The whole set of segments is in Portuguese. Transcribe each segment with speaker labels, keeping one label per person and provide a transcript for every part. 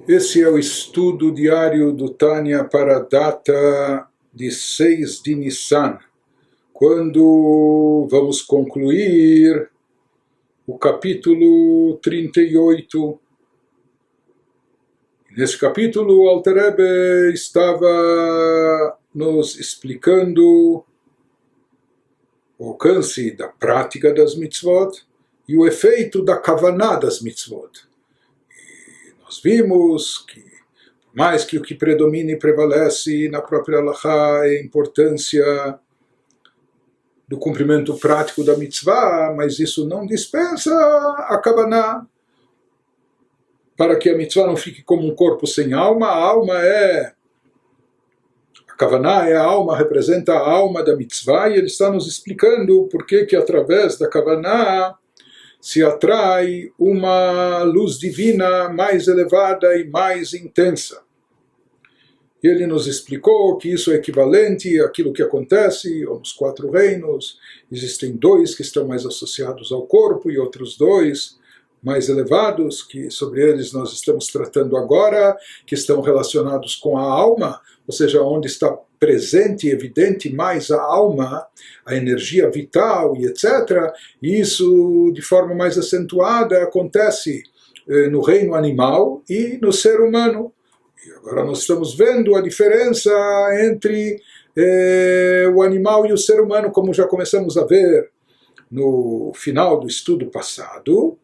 Speaker 1: Esse é o estudo diário do Tânia para a data de 6 de Nissan, quando vamos concluir o capítulo 38. Nesse capítulo, o Alter Rebbe estava nos explicando o alcance da prática das mitzvot e o efeito da kavaná das mitzvot. Nós vimos que, por mais que o que predomina e prevalece na própria Halachá é a importância do cumprimento prático da mitzvah, mas isso não dispensa a kavaná, para que a mitzvah não fique como um corpo sem alma. A alma é... A kavaná é a alma, representa a alma da mitzvah, e ele está nos explicando por que através da kavaná se atrai uma luz divina mais elevada e mais intensa. Ele nos explicou que isso é equivalente àquilo que acontece nos 4 reinos. Existem 2 que estão mais associados ao corpo e outros 2 mais elevados, que sobre eles nós estamos tratando agora, que estão relacionados com a alma, ou seja, onde está presente e evidente mais a alma, a energia vital e etc. E isso, de forma mais acentuada, acontece no reino animal e no ser humano. E agora nós estamos vendo a diferença entre o animal e o ser humano, como já começamos a ver no final do estudo passado.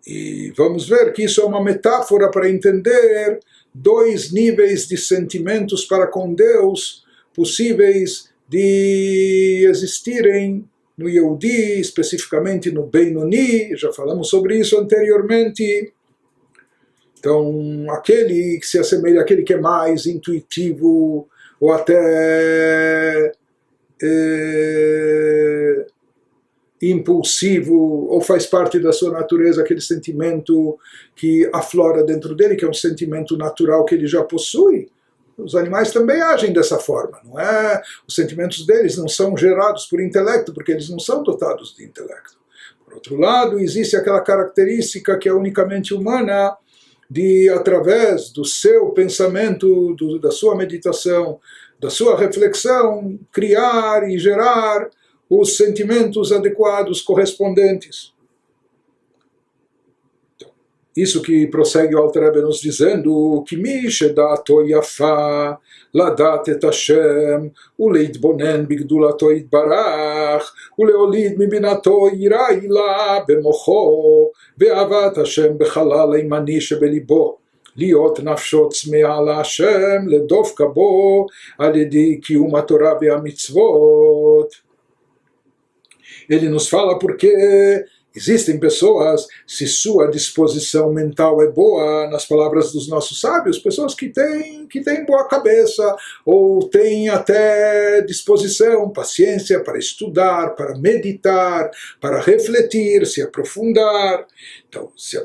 Speaker 1: E vamos ver que isso é uma metáfora para entender 2 níveis de sentimentos para com Deus possíveis de existirem no Yehudi, especificamente no Beinoni. Já falamos sobre isso anteriormente. Então, aquele que se assemelha àquele que é mais intuitivo ou até impulsivo, ou faz parte da sua natureza aquele sentimento que aflora dentro dele, que é um sentimento natural que ele já possui. Os animais também agem dessa forma, não é? Os sentimentos deles não são gerados por intelecto, porque eles não são dotados de intelecto. Por outro lado, existe aquela característica que é unicamente humana, de, através do seu pensamento, da sua meditação, da sua reflexão, criar e gerar os sentimentos adequados, correspondentes. Então, isso que prossegue o Alter Rebbe nos dizendo que mi shedato yafa ladat et Hashem uleitbonen bigdulato yitbarach uleolid mibinato yiraila bemocho ve'avat Hashem bechalal eimani shebelibo להיות נפשו צמאה להשם לדבקה בו על ידי קיום התורה והמצוות. Ele nos fala porque existem pessoas, se sua disposição mental é boa, nas palavras dos nossos sábios, pessoas que têm boa cabeça, ou têm até disposição, paciência para estudar, para meditar, para refletir, se aprofundar. Então, se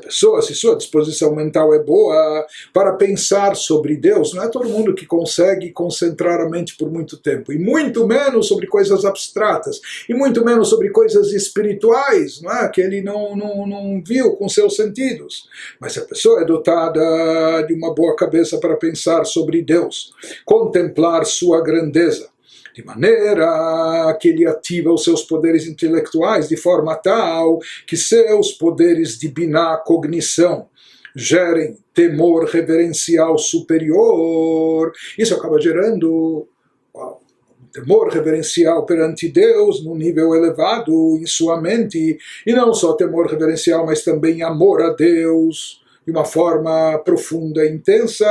Speaker 1: sua disposição mental é boa para pensar sobre Deus, não é todo mundo que consegue concentrar a mente por muito tempo, e muito menos sobre coisas abstratas, e muito menos sobre coisas espirituais, não é? Que ele não viu com seus sentidos. Mas se a pessoa é dotada de uma boa cabeça para pensar sobre Deus, contemplar sua grandeza, de maneira que ele ativa os seus poderes intelectuais de forma tal que seus poderes de biná, cognição, gerem temor reverencial superior. Isso acaba gerando temor reverencial perante Deus num nível elevado em sua mente, e não só temor reverencial, mas também amor a Deus de uma forma profunda e intensa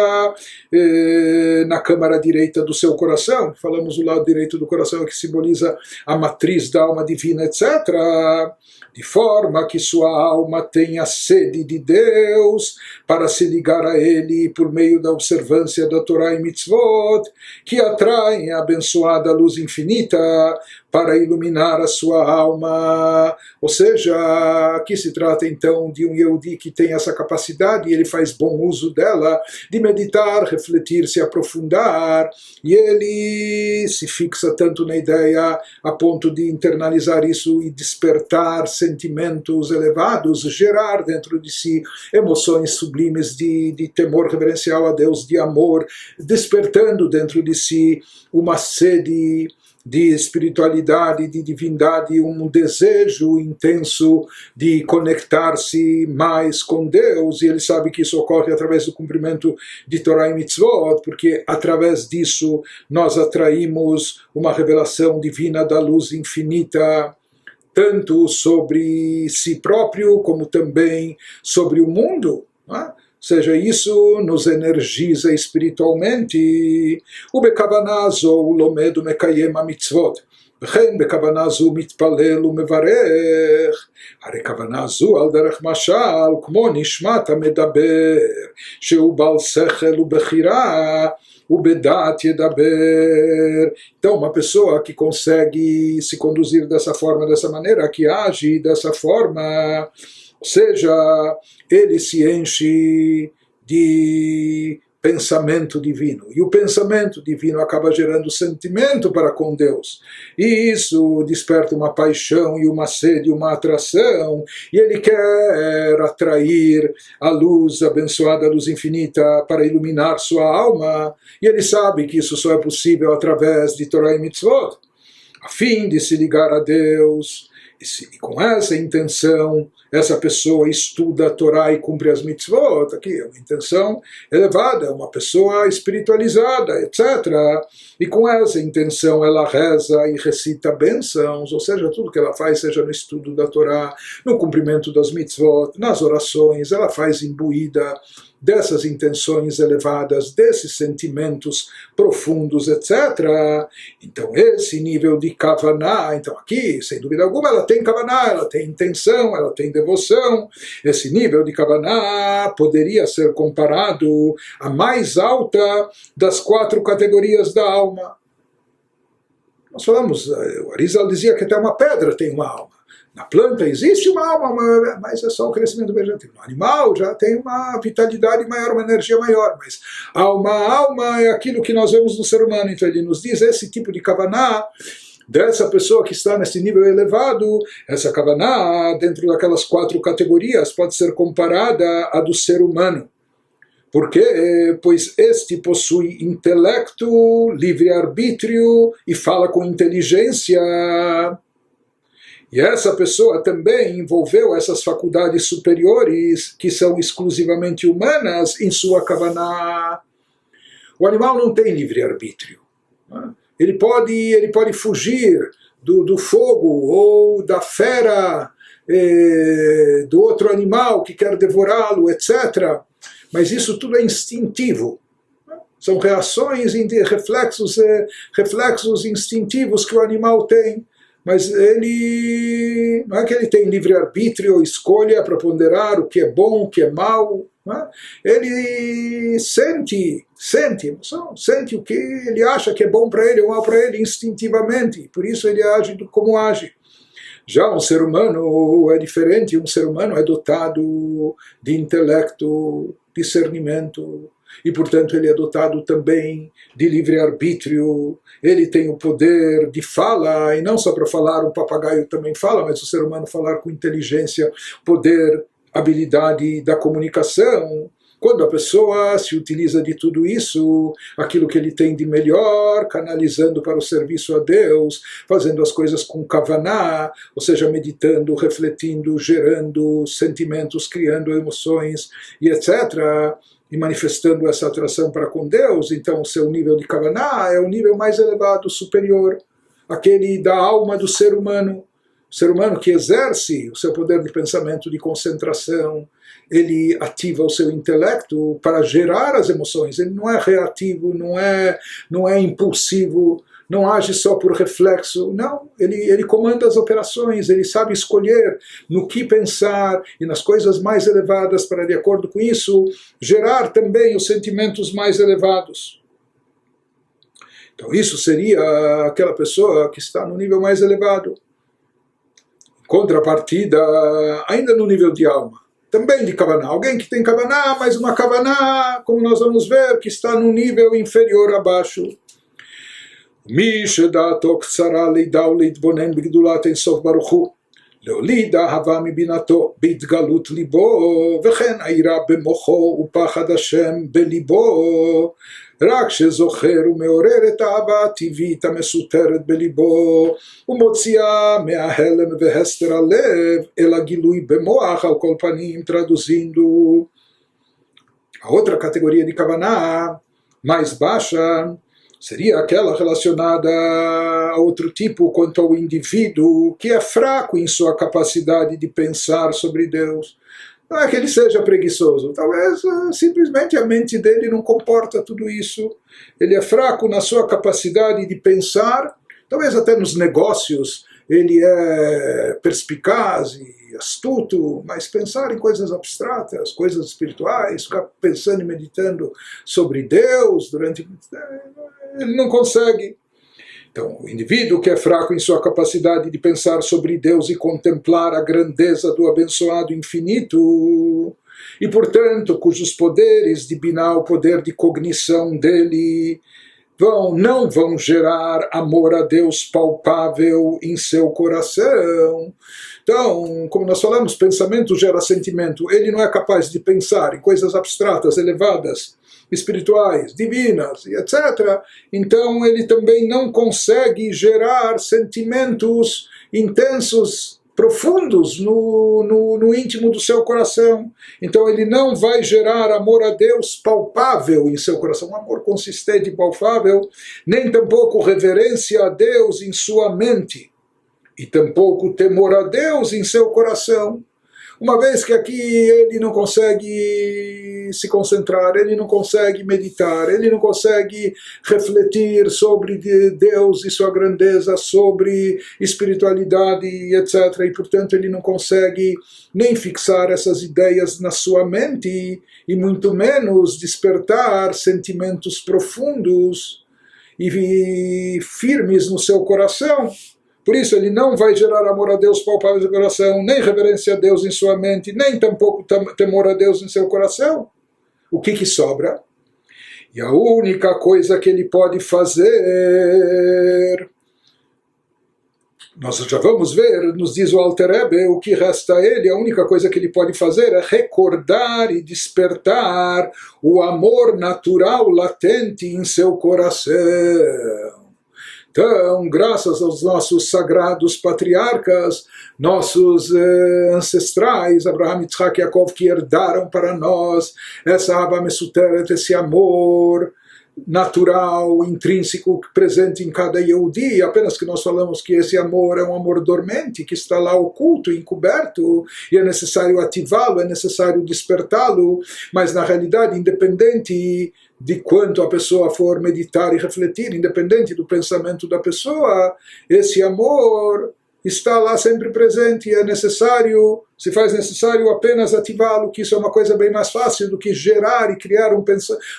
Speaker 1: na câmara direita do seu coração. Falamos do lado direito do coração, que simboliza a matriz da alma divina, etc. De forma que sua alma tenha sede de Deus para se ligar a Ele por meio da observância da Torá e Mitzvot, que atraem a abençoada luz infinita para iluminar a sua alma. Ou seja, aqui se trata então de um Yehudi que tem essa capacidade e ele faz bom uso dela, de meditar, refletir, se aprofundar, e ele se fixa tanto na ideia a ponto de internalizar isso e despertar sentimentos elevados, gerar dentro de si emoções sublimes de temor reverencial a Deus, de amor, despertando dentro de si uma sede de espiritualidade, de divindade, um desejo intenso de conectar-se mais com Deus, e ele sabe que isso ocorre através do cumprimento de Torá e Mitzvot, porque através disso nós atraímos uma revelação divina da luz infinita, tanto sobre si próprio, como também sobre o mundo, não é? Ou seja, isso nos energiza espiritualmente. ובכוונה זו הוא לומד ומקיים המצוות, וכן בכוונה זו מתפלל ומברך. הרי כוונה זו על דרך משל, כמו נשמת המדבר, שהוא בעל שכל ובחירה, ובדעת ידבר. Então, uma pessoa que consegue se conduzir dessa forma, dessa maneira, que age dessa forma, ou seja, ele se enche de pensamento divino. E o pensamento divino acaba gerando sentimento para com Deus. E isso desperta uma paixão e uma sede, uma atração. E ele quer atrair a luz abençoada, a luz infinita, para iluminar sua alma. E ele sabe que isso só é possível através de Torá e Mitzvot, a fim de se ligar a Deus. E com essa intenção, essa pessoa estuda a Torá e cumpre as mitzvot. Aqui é uma intenção elevada, uma pessoa espiritualizada, etc. E com essa intenção ela reza e recita bênçãos, ou seja, tudo que ela faz, seja no estudo da Torá, no cumprimento das mitzvot, nas orações, ela faz imbuída dessas intenções elevadas, desses sentimentos profundos, etc. Então esse nível de Kavaná, então aqui, sem dúvida alguma, ela tem Kavaná, ela tem intenção, ela tem devoção. Esse nível de Kavaná poderia ser comparado à mais alta das 4 categorias da alma. Nós falamos, o Arizal dizia que até uma pedra tem uma alma. Na planta existe uma alma, mas é só o crescimento vegetativo. No animal já tem uma vitalidade maior, uma energia maior, mas alma é aquilo que nós vemos no ser humano. Então ele nos diz, esse tipo de kavaná, dessa pessoa que está nesse nível elevado, essa kavaná, dentro daquelas 4 categorias, pode ser comparada à do ser humano. Por quê? Pois este possui intelecto, livre-arbítrio e fala com inteligência. E essa pessoa também envolveu essas faculdades superiores, que são exclusivamente humanas, em sua kavaná. O animal não tem livre-arbítrio. Ele pode fugir do fogo ou da fera, do outro animal que quer devorá-lo, etc. Mas isso tudo é instintivo. São reações, reflexos instintivos que o animal tem. Mas ele não é que ele tem livre-arbítrio ou escolha para ponderar o que é bom, o que é mal. Ele sente emoção, sente o que ele acha que é bom para ele ou mal para ele instintivamente. Por isso ele age como age. Já um ser humano é diferente. Um ser humano é dotado de intelecto, discernimento, e portanto ele é dotado também de livre-arbítrio. Ele tem o poder de fala, e não só para falar, um papagaio também fala, mas o ser humano falar com inteligência, poder, habilidade da comunicação. Quando a pessoa se utiliza de tudo isso, aquilo que ele tem de melhor, canalizando para o serviço a Deus, fazendo as coisas com kavaná, ou seja, meditando, refletindo, gerando sentimentos, criando emoções e etc., e manifestando essa atração para com Deus, então o seu nível de kavaná é o nível mais elevado, superior, aquele da alma do ser humano. O ser humano que exerce o seu poder de pensamento, de concentração, ele ativa o seu intelecto para gerar as emoções. Ele não é reativo, não é impulsivo, não age só por reflexo. Não, ele comanda as operações, ele sabe escolher no que pensar e nas coisas mais elevadas para, de acordo com isso, gerar também os sentimentos mais elevados. Então isso seria aquela pessoa que está no nível mais elevado. Em contrapartida, ainda no nível de alma, também de Kavaná. Alguém que tem Kavaná, mas uma Kavaná, como nós vamos ver, que está no nível inferior abaixo. מי שדעתו קצרה לידע ולהתבונן בגדולת אינסוף ברוך הוא, להוליד אהבה מבינתו בהתגלות ליבו, וכן היראה במוחו ופחד השם בליבו, רק שזוכר ומעורר את האהבה הטבעית המסותרת בליבו, ומוציאה מההלם והסתר הלב אל הגילוי במוח, על כל פנים traduzindo. A outra categoria de Kavaná, mais baixa, seria aquela relacionada a outro tipo quanto ao indivíduo que é fraco em sua capacidade de pensar sobre Deus. Não é que ele seja preguiçoso, talvez simplesmente a mente dele não comporta tudo isso. Ele é fraco na sua capacidade de pensar, talvez até nos negócios ele é perspicaz e astuto, mas pensar em coisas abstratas, coisas espirituais, ficar pensando e meditando sobre Deus durante... ele não consegue. Então, o indivíduo que é fraco em sua capacidade de pensar sobre Deus e contemplar a grandeza do abençoado infinito, e, portanto, cujos poderes de Biná, o poder de cognição dele, não vão gerar amor a Deus palpável em seu coração. Então, como nós falamos, pensamento gera sentimento. Ele não é capaz de pensar em coisas abstratas, elevadas, espirituais, divinas, etc. Então ele também não consegue gerar sentimentos intensos, profundos no íntimo do seu coração. Então ele não vai gerar amor a Deus palpável em seu coração, um amor consistente e palpável, nem tampouco reverência a Deus em sua mente, e tampouco temor a Deus em seu coração. Uma vez que aqui ele não consegue se concentrar, ele não consegue meditar, ele não consegue refletir sobre Deus e sua grandeza, sobre espiritualidade, etc. E, portanto, ele não consegue nem fixar essas ideias na sua mente, e muito menos despertar sentimentos profundos e firmes no seu coração. Por isso ele não vai gerar amor a Deus palpável no seu coração, nem reverência a Deus em sua mente, nem tampouco temor a Deus em seu coração. O que sobra? E a única coisa que ele pode fazer, nós já vamos ver, nos diz o Alter Rebbe, o que resta a ele, a única coisa que ele pode fazer é recordar e despertar o amor natural latente em seu coração. Então, graças aos nossos sagrados patriarcas, nossos ancestrais, Abraham, Yitzhak e Yaakov, que herdaram para nós essa Aba Mesuteret, esse amor natural, intrínseco, presente em cada Yehudi, apenas que nós falamos que esse amor é um amor dormente, que está lá oculto, encoberto, e é necessário ativá-lo, é necessário despertá-lo, mas na realidade, independente de quanto a pessoa for meditar e refletir, independente do pensamento da pessoa, esse amor está lá sempre presente, e é necessário, se faz necessário apenas ativá-lo, que isso é uma coisa bem mais fácil do que gerar e criar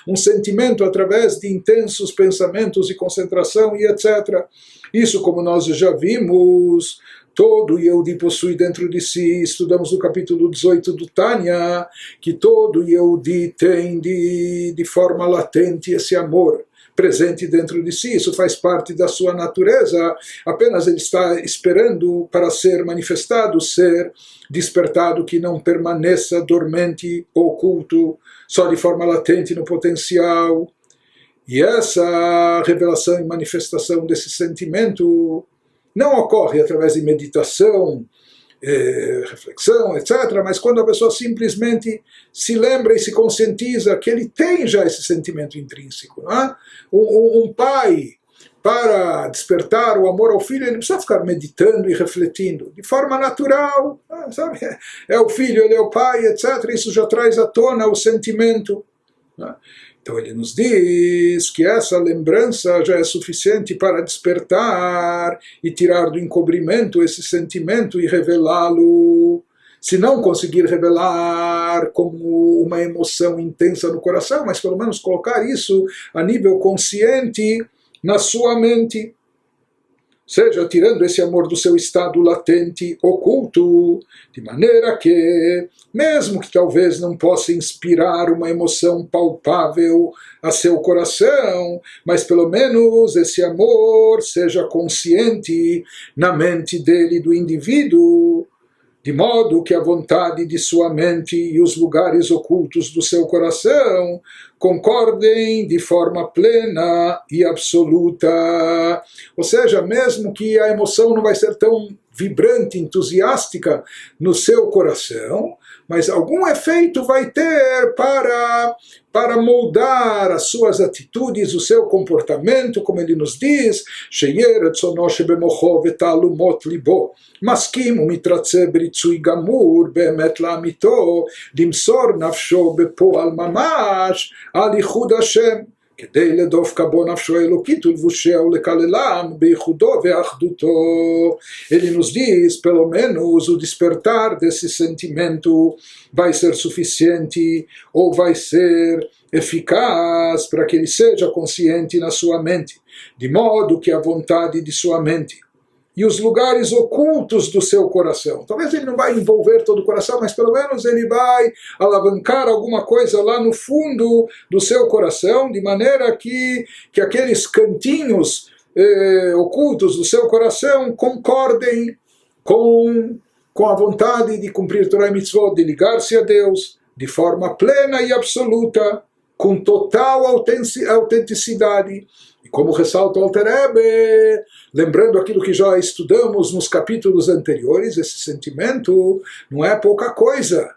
Speaker 1: um sentimento através de intensos pensamentos e concentração e etc. Isso, como nós já vimos, todo Yehudi possui dentro de si, estudamos no capítulo 18 do Tânia, que todo Yehudi tem de forma latente esse amor presente dentro de si, isso faz parte da sua natureza, apenas ele está esperando para ser manifestado, ser despertado, que não permaneça dormente, oculto, só de forma latente no potencial. E essa revelação e manifestação desse sentimento não ocorre através de meditação, reflexão, etc., mas quando a pessoa simplesmente se lembra e se conscientiza que ele tem já esse sentimento intrínseco. Não é? Um pai, para despertar o amor ao filho, ele não precisa ficar meditando e refletindo, de forma natural, sabe? É o filho, ele é o pai, etc., isso já traz à tona o sentimento. Não é? Então ele nos diz que essa lembrança já é suficiente para despertar e tirar do encobrimento esse sentimento e revelá-lo. Se não conseguir revelar como uma emoção intensa no coração, mas pelo menos colocar isso a nível consciente, na sua mente, seja tirando esse amor do seu estado latente, oculto, de maneira que, mesmo que talvez não possa inspirar uma emoção palpável a seu coração, mas pelo menos esse amor seja consciente na mente dele, do indivíduo, de modo que a vontade de sua mente e os lugares ocultos do seu coração concordem de forma plena e absoluta. Ou seja, mesmo que a emoção não vai ser tão vibrante, entusiástica no seu coração, mas algum efeito vai ter para moldar as suas atitudes, o seu comportamento, como ele nos diz, מסכים ומתרצה בריצוי גמור באמת לאמיתו, למסור נפשו בפועל ממש על ייחוד השם, כדי לדופקה בו נפשו אלוקית ולבושיה ולקללם בייחודו ואחדותו. Ele nos diz, pelo menos, o despertar desse sentimento vai ser suficiente ou vai ser eficaz para que ele seja consciente na sua mente, de modo que a vontade de sua mente e os lugares ocultos do seu coração. Talvez ele não vai envolver todo o coração, mas pelo menos ele vai alavancar alguma coisa lá no fundo do seu coração, de maneira que aqueles cantinhos ocultos do seu coração concordem com a vontade de cumprir Torah e Mitzvot, de ligar-se a Deus de forma plena e absoluta, com total autenticidade. Como ressalta o Alter Rebbe, lembrando aquilo que já estudamos nos capítulos anteriores, esse sentimento não é pouca coisa.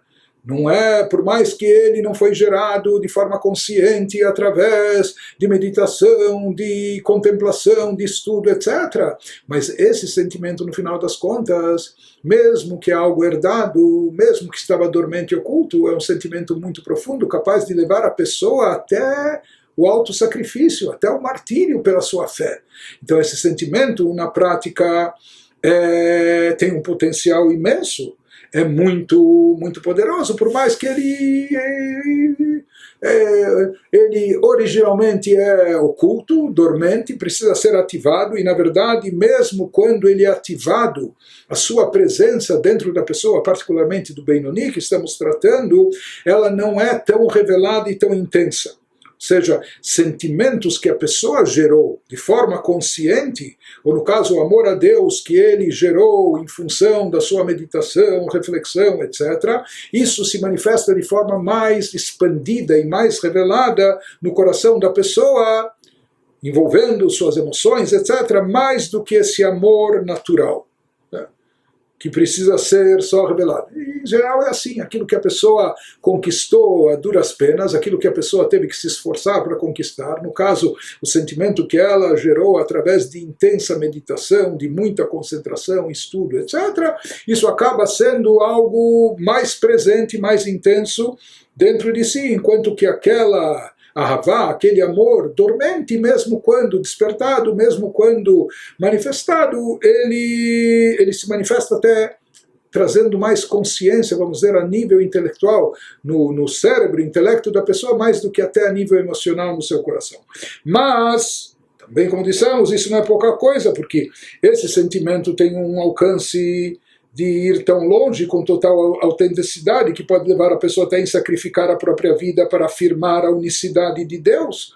Speaker 1: Não é, por mais que ele não foi gerado de forma consciente através de meditação, de contemplação, de estudo, etc. Mas esse sentimento, no final das contas, mesmo que é algo herdado, mesmo que estava dormente e oculto, é um sentimento muito profundo, capaz de levar a pessoa até o autossacrifício, até o martírio pela sua fé. Então esse sentimento, na prática, tem um potencial imenso, é muito, muito poderoso, por mais que ele originalmente é oculto, dormente, precisa ser ativado, e na verdade, mesmo quando ele é ativado, a sua presença dentro da pessoa, particularmente do Benoni, que estamos tratando, ela não é tão revelada e tão intensa. Ou seja, sentimentos que a pessoa gerou de forma consciente, ou no caso o amor a Deus que ele gerou em função da sua meditação, reflexão, etc., isso se manifesta de forma mais expandida e mais revelada no coração da pessoa, envolvendo suas emoções, etc., mais do que esse amor natural, que precisa ser só revelado. E, em geral é assim, aquilo que a pessoa conquistou a duras penas, aquilo que a pessoa teve que se esforçar para conquistar, no caso, o sentimento que ela gerou através de intensa meditação, de muita concentração, estudo, etc., isso acaba sendo algo mais presente, mais intenso dentro de si, enquanto que aquela Ahavá, aquele amor dormente, mesmo quando despertado, mesmo quando manifestado, ele se manifesta até trazendo mais consciência, vamos dizer, a nível intelectual, no cérebro, intelecto da pessoa, mais do que até a nível emocional no seu coração. Mas, também como dissemos, isso não é pouca coisa, porque esse sentimento tem um alcance de ir tão longe com total autenticidade que pode levar a pessoa até a sacrificar a própria vida para afirmar a unicidade de Deus,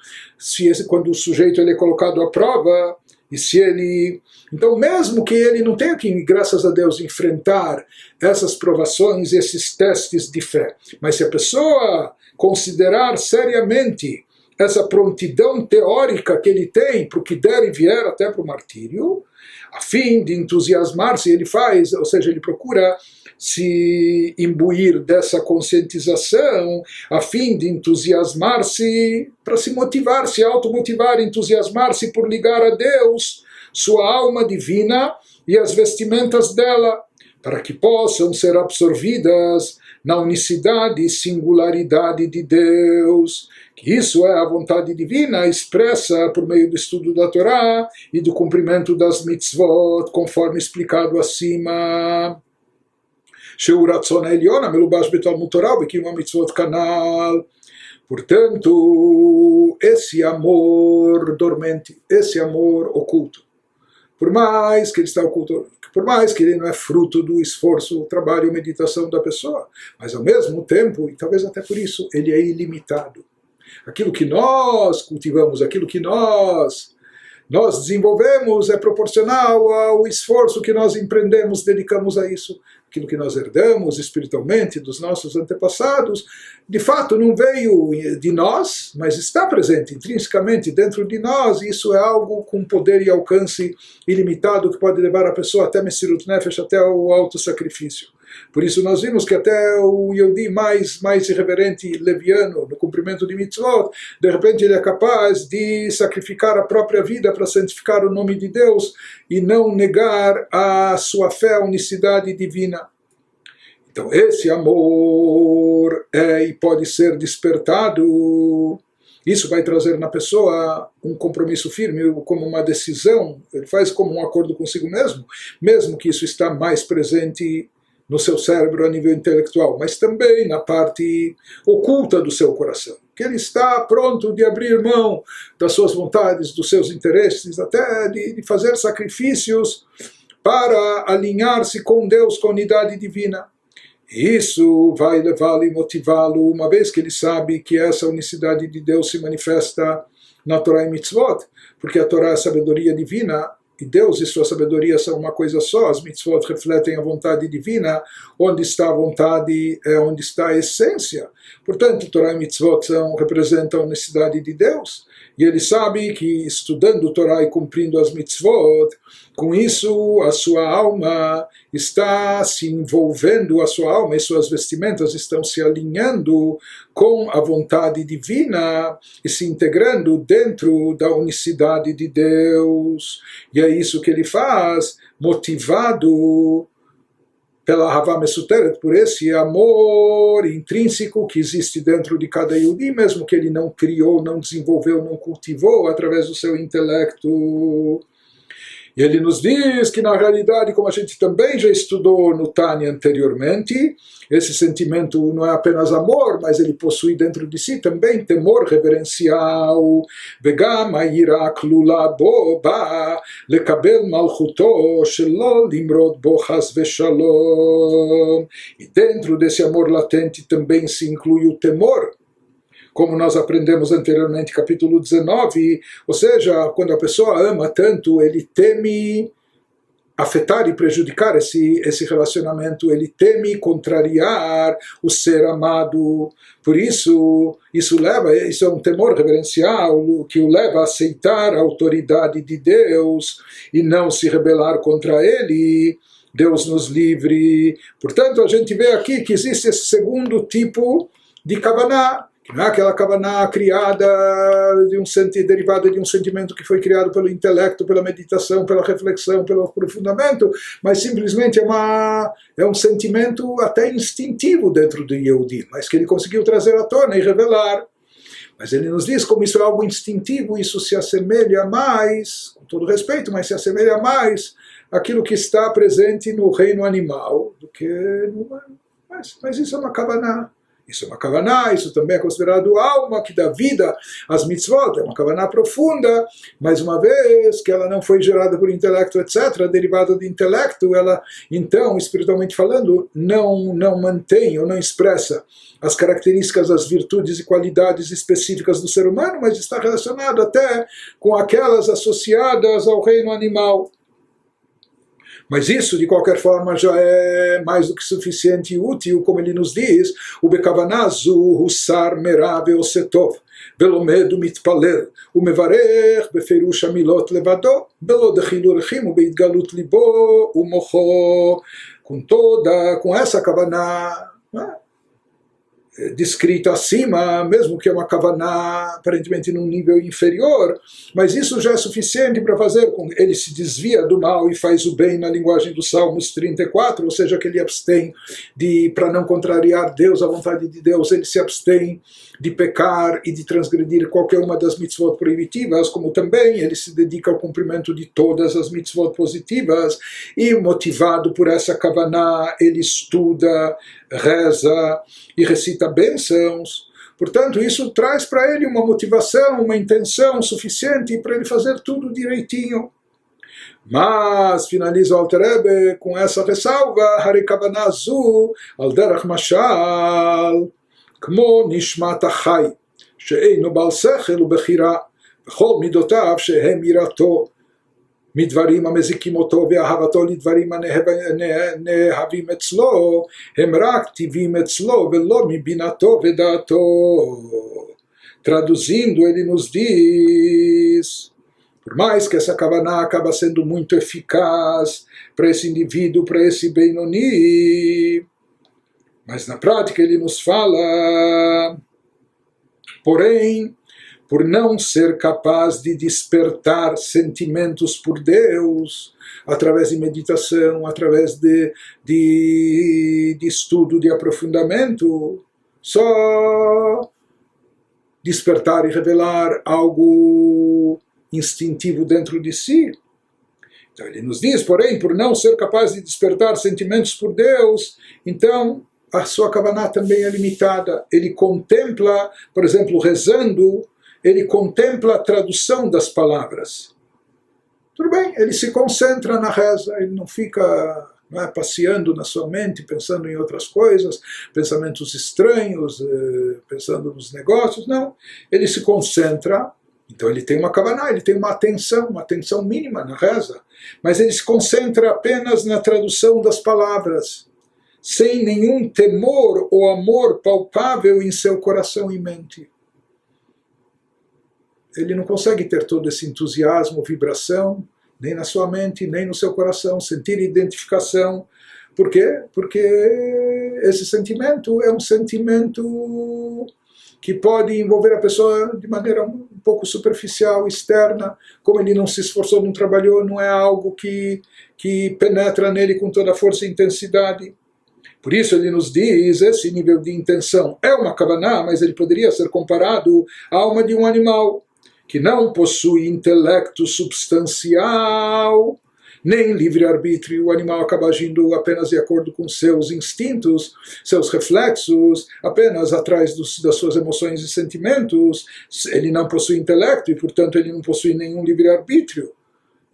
Speaker 1: quando o sujeito ele é colocado à prova, e se ele... Então, mesmo que ele não tenha que, graças a Deus, enfrentar essas provações, esses testes de fé, mas se a pessoa considerar seriamente essa prontidão teórica que ele tem para o que der e vier até para o martírio, a fim de entusiasmar-se, ele faz, ou seja, ele procura se imbuir dessa conscientização, a fim de entusiasmar-se, para se motivar, se automotivar, entusiasmar-se por ligar a Deus, sua alma divina e as vestimentas dela, para que possam ser absorvidas na unicidade e singularidade de Deus, que isso é a vontade divina expressa por meio do estudo da Torá e do cumprimento das mitzvot, conforme explicado acima. שהוא רצון העליון המלובש בתלמוד תורה ובקיום המצוות כנ"ל. Portanto, esse amor dormente, esse amor oculto, por mais que ele está oculto, por mais que ele não é fruto do esforço, trabalho, meditação da pessoa, mas ao mesmo tempo, e talvez até por isso, ele é ilimitado. Aquilo que nós cultivamos, aquilo que nós desenvolvemos é proporcional ao esforço que nós empreendemos, dedicamos a isso. Aquilo que nós herdamos espiritualmente dos nossos antepassados, de fato não veio de nós, mas está presente intrinsecamente dentro de nós, e isso é algo com poder e alcance ilimitado que pode levar a pessoa até Messirut Nefesh, até o autossacrifício. Por isso nós vimos que até o Yehudi mais irreverente, leviano, no cumprimento de mitzvot, de repente ele é capaz de sacrificar a própria vida para santificar o nome de Deus e não negar a sua fé, a unicidade divina. Então esse amor é e pode ser despertado. Isso vai trazer na pessoa um compromisso firme, como uma decisão, ele faz como um acordo consigo mesmo, mesmo que isso está mais presente no seu cérebro a nível intelectual, mas também na parte oculta do seu coração, que ele está pronto de abrir mão das suas vontades, dos seus interesses, até de fazer sacrifícios para alinhar-se com Deus, com a unidade divina. E isso vai levá-lo e motivá-lo, uma vez que ele sabe que essa unicidade de Deus se manifesta na Torá e Mitzvot, porque a Torá é a sabedoria divina, e Deus e sua sabedoria são uma coisa só, as mitzvot refletem a vontade divina, onde está a vontade é onde está a essência. Portanto, Torá e mitzvot representam a unicidade de Deus, e ele sabe que estudando Torá e cumprindo as mitzvot, com isso a sua alma está se envolvendo, a sua alma e suas vestimentas estão se alinhando com a vontade divina e se integrando dentro da unicidade de Deus. E é isso que ele faz, motivado pela Havá Mesuteret, por esse amor intrínseco que existe dentro de cada Yehudi, mesmo que ele não criou, não desenvolveu, não cultivou através do seu intelecto. E ele nos diz que, na realidade, como a gente também já estudou no Tânia anteriormente, esse sentimento não é apenas amor, mas ele possui dentro de si também temor reverencial. Vegam ha'yira klula bo ba lekabel malchuto shelo limrod bo chas veshalom. E dentro desse amor latente também se inclui o temor, como nós aprendemos anteriormente, capítulo 19, ou seja, quando a pessoa ama tanto, ele teme afetar e prejudicar esse relacionamento, ele teme contrariar o ser amado. Por isso, isso é um temor reverencial que o leva a aceitar a autoridade de Deus e não se rebelar contra ele. Deus nos livre. Portanto, a gente vê aqui que existe esse segundo tipo de kavaná, que não é aquela kavaná criada derivada de um sentimento que foi criado pelo intelecto, pela meditação, pela reflexão, pelo aprofundamento, mas simplesmente é um sentimento até instintivo dentro do Yehudi, mas que ele conseguiu trazer à tona e revelar. Mas ele nos diz como isso é algo instintivo, isso se assemelha mais, com todo respeito, mas se assemelha mais àquilo que está presente no reino animal do que no humano. Mas isso é uma kavaná. Isso é uma kavaná, isso também é considerado alma que dá vida às mitzvot, é uma kavaná profunda, mas uma vez que ela não foi gerada por intelecto, etc., derivada de intelecto, ela, então, espiritualmente falando, não mantém ou não expressa as características, as virtudes e qualidades específicas do ser humano, mas está relacionado até com aquelas associadas ao reino animal. Mas isso, de qualquer forma, já é mais do que suficiente e útil, como ele nos diz, o bekavanazu hussar merav osetov, velomed mitpalel, o mevarech beferush amilot levado, belo dechilur rechim u beitgalut libo u mocho, com essa kavaná, descrita acima, mesmo que é uma kavaná aparentemente num nível inferior, mas isso já é suficiente para fazer com que ele se desvia do mal e faz o bem, na linguagem dos Salmos 34, ou seja, que ele abstém para não contrariar Deus, a vontade de Deus, ele se abstém de pecar e de transgredir qualquer uma das mitzvot proibitivas, como também ele se dedica ao cumprimento de todas as mitzvot positivas, e motivado por essa kavaná, ele estuda, reza e recita bênçãos. Portanto, isso traz para ele uma motivação, uma intenção suficiente para ele fazer tudo direitinho. Mas, finaliza o Alter Rebbe com essa ressalva, Hare Kavanah Zu, Al Derech Mashal, Kmo Nishmat HaChai, She'einu Bal Sechel Ubechira, V'chol Midotav Shehem Irato, מדברים המזיקים אותו ואהבתו לדברים הנאהבים אצלו, הם רק טבעים אצלו ולא מבינתו ודעתו. Traduzindo, ele nos diz, por mais que essa Kavaná acaba sendo muito eficaz para esse indivíduo, para esse Benoni, mas na prática ele nos fala, porém, por não ser capaz de despertar sentimentos por Deus, através de meditação, através de estudo, de aprofundamento, só despertar e revelar algo instintivo dentro de si. Então ele nos diz, porém, por não ser capaz de despertar sentimentos por Deus, então a sua Kavaná também é limitada. Ele contempla, por exemplo, rezando, ele contempla a tradução das palavras. Tudo bem, ele se concentra na reza, ele não fica passeando na sua mente, pensando em outras coisas, pensamentos estranhos, pensando nos negócios, não. Ele se concentra, então ele tem uma kavaná, ele tem uma atenção mínima na reza, mas ele se concentra apenas na tradução das palavras, sem nenhum temor ou amor palpável em seu coração e mente. Ele não consegue ter todo esse entusiasmo, vibração, nem na sua mente, nem no seu coração, sentir identificação. Por quê? Porque esse sentimento é um sentimento que pode envolver a pessoa de maneira um pouco superficial, externa. Como ele não se esforçou, não trabalhou, não é algo que penetra nele com toda a força e intensidade. Por isso ele nos diz, esse nível de intenção é uma kavaná, mas ele poderia ser comparado à alma de um animal, que não possui intelecto substancial, nem livre-arbítrio. O animal acaba agindo apenas de acordo com seus instintos, seus reflexos, apenas atrás das suas emoções e sentimentos. Ele não possui intelecto e, portanto, ele não possui nenhum livre-arbítrio.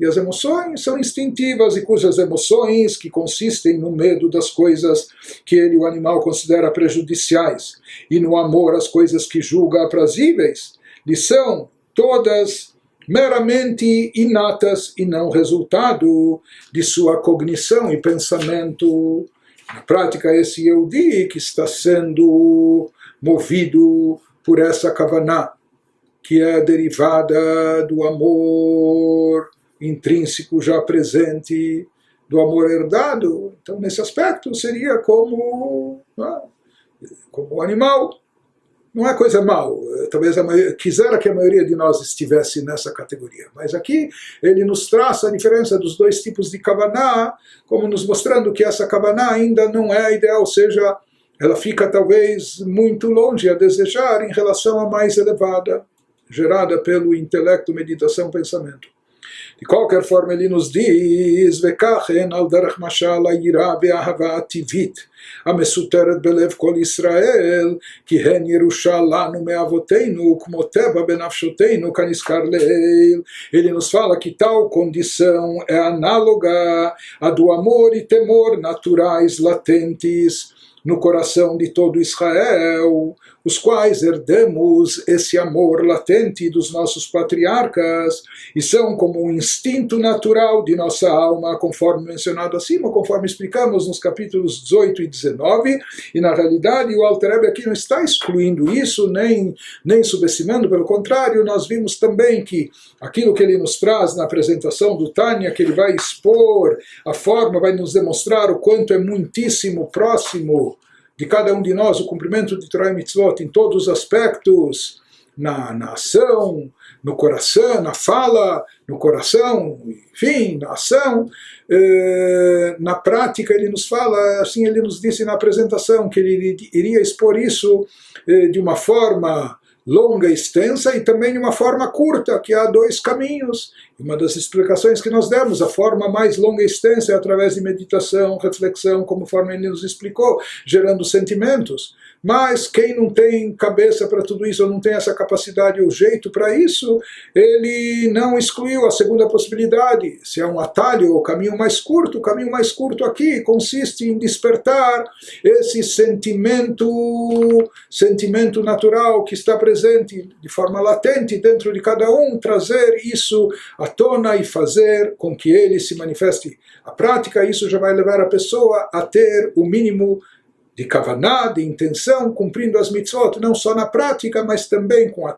Speaker 1: E as emoções são instintivas, e cujas emoções, que consistem no medo das coisas que ele, o animal, considera prejudiciais, e no amor às coisas que julga aprazíveis, lhe são todas meramente inatas e não resultado de sua cognição e pensamento. Na prática, esse Yehudi que está sendo movido por essa kavaná, que é derivada do amor intrínseco já presente, do amor herdado. Então, nesse aspecto, seria como o animal. Não é coisa mal, talvez quisera que a maioria de nós estivesse nessa categoria. Mas aqui ele nos traça a diferença dos dois tipos de kavaná, como nos mostrando que essa kavaná ainda não é ideal, ou seja, ela fica talvez muito longe a desejar em relação à mais elevada, gerada pelo intelecto, meditação, pensamento. De qualquer forma, ele nos diz, Vekachen al derech mashal ayira ve'ahava ativit, המסותרת בלב כל ישראל, כי הן ירושה לנו מאבותינו, כמו טבע בנפשותינו, כנזכר לעיל. Ele nos fala que tal condição é análoga a do amor e temor naturais latentes no coração de todo Israel, os quais herdamos esse amor latente dos nossos patriarcas e são como um instinto natural de nossa alma, conforme mencionado acima, conforme explicamos nos capítulos 18 e 19, e na realidade o Alter Rebbe aqui não está excluindo isso, nem subestimando, pelo contrário, nós vimos também que aquilo que ele nos traz na apresentação do Tânia, que ele vai expor a forma, vai nos demonstrar o quanto é muitíssimo próximo de cada um de nós o cumprimento de Torah e Mitzvot em todos os aspectos, na ação, no coração, na fala, no coração, enfim, na ação. Na prática ele nos fala, assim ele nos disse na apresentação, que ele iria expor isso de uma forma longa e extensa e também de uma forma curta, que há dois caminhos. Uma das explicações que nós demos, a forma mais longa e extensa é através de meditação, reflexão, conforme ele nos explicou, gerando sentimentos. Mas quem não tem cabeça para tudo isso, ou não tem essa capacidade ou jeito para isso, ele não excluiu a segunda possibilidade. Se é um atalho, o caminho mais curto aqui consiste em despertar esse sentimento natural que está presente de forma latente dentro de cada um, trazer isso à tona e fazer com que ele se manifeste. A prática, isso já vai levar a pessoa a ter o mínimo de kavaná, de intenção, cumprindo as mitzvot, não só na prática, mas também com a